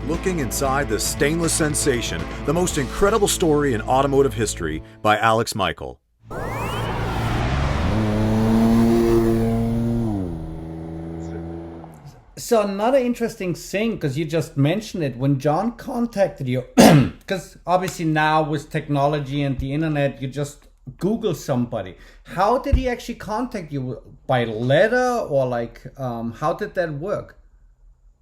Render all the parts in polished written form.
Looking inside the stainless sensation, the most incredible story in automotive history by Alexx Michael. So another interesting thing, because you just mentioned it, when John contacted you, because obviously now with technology and the internet, you just Google somebody. How did he actually contact you? By letter or how did that work?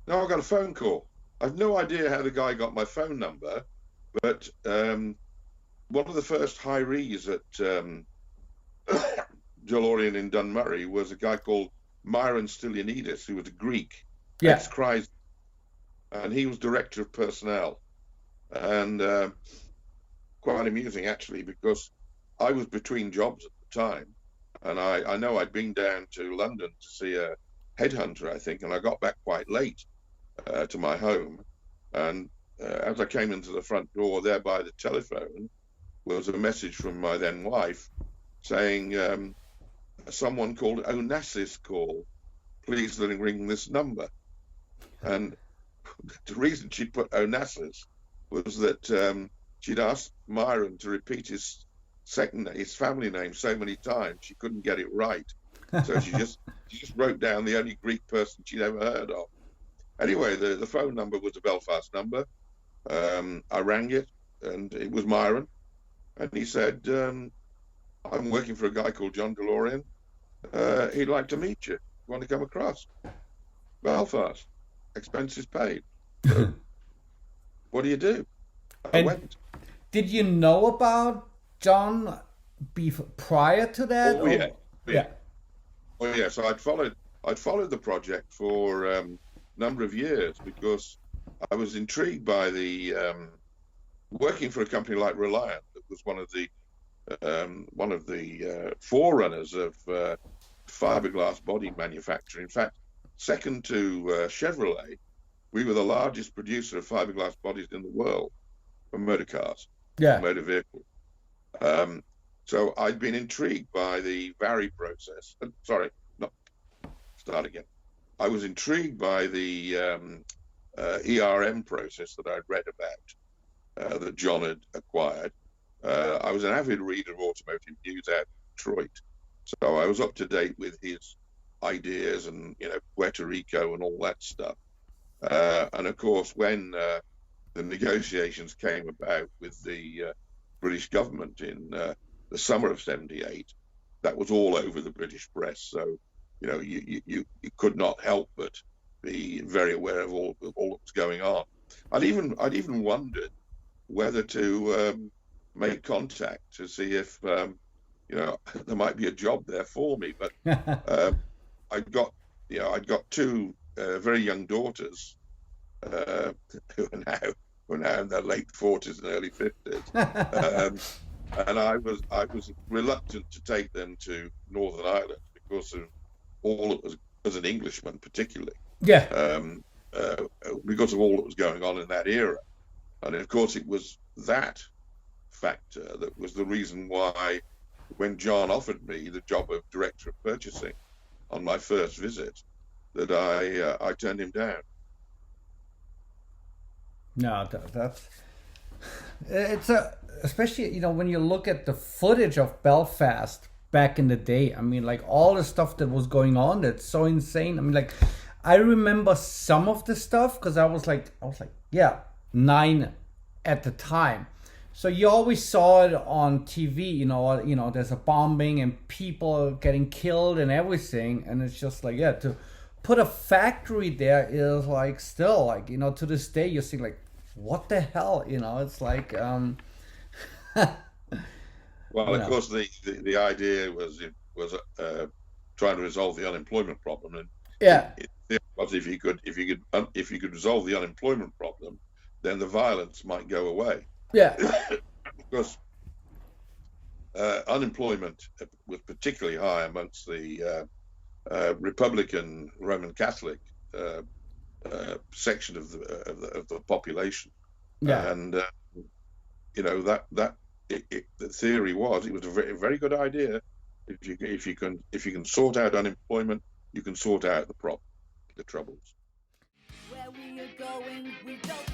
No, I got a phone call. I've no idea how the guy got my phone number, but one of the first hirees at DeLorean in Dunmurry was a guy called Myron Stylianidis, who was a Greek, ex-Chrysler, and he was director of personnel. And quite amusing, actually, because I was between jobs at the time, and I know I'd been down to London to see a headhunter, I think, and I got back quite late to my home. And as I came into the front door, there by the telephone was a message from my then wife saying, someone called Onassis call, please ring this number. And the reason she put Onassis was that she'd asked Myron to repeat his family name so many times she couldn't get it right. So she just wrote down the only Greek person she'd ever heard of. Anyway, the phone number was a Belfast number. I rang it, and it was Myron, and he said, I'm working for a guy called John DeLorean. He'd like to meet you. Want to come across? Belfast, expenses paid. So, what do you do? I went. Did you know about John prior to that? Oh, yeah. Oh, yeah. So I'd followed the project for a number of years because I was intrigued by the working for a company like Reliant, that was one of the forerunners of fiberglass body manufacturing. In fact, second to Chevrolet, we were the largest producer of fiberglass bodies in the world for motor cars, motor vehicles. So I'd been intrigued by the Barrie process. I was intrigued by the ERM process that I'd read about, that John had acquired. I was an avid reader of automotive news out of Detroit, so I was up to date with his ideas and, Puerto Rico and all that stuff. And of course, when the negotiations came about with the British government in the summer of '78, that was all over the British press. So, you could not help but be very aware of all that was going on. I'd even wondered whether to make contact to see if there might be a job there for me. But I'd got two very young daughters who are now in their late 40s and early 50s, and I was reluctant to take them to Northern Ireland because of all that was, as an Englishman particularly, because of all that was going on in that era. And of course, it was that factor that was the reason why, when John offered me the job of director of purchasing on my first visit, that I turned him down. No, especially when you look at the footage of Belfast back in the day. I mean, all the stuff that was going on, that's so insane. I mean, I remember some of the stuff because I was 9 at the time. So you always saw it on TV, there's a bombing and people getting killed and everything. And it's just to put a factory there is still to this day, you see what the hell, it's well, of course, the idea was trying to resolve the unemployment problem, and it was if you could resolve the unemployment problem, then the violence might go away. Because unemployment was particularly high amongst the Republican Roman Catholic section of the population, and the theory was it was a very, very good idea. If you can sort out unemployment, you can sort out the troubles. Where we are going, we don't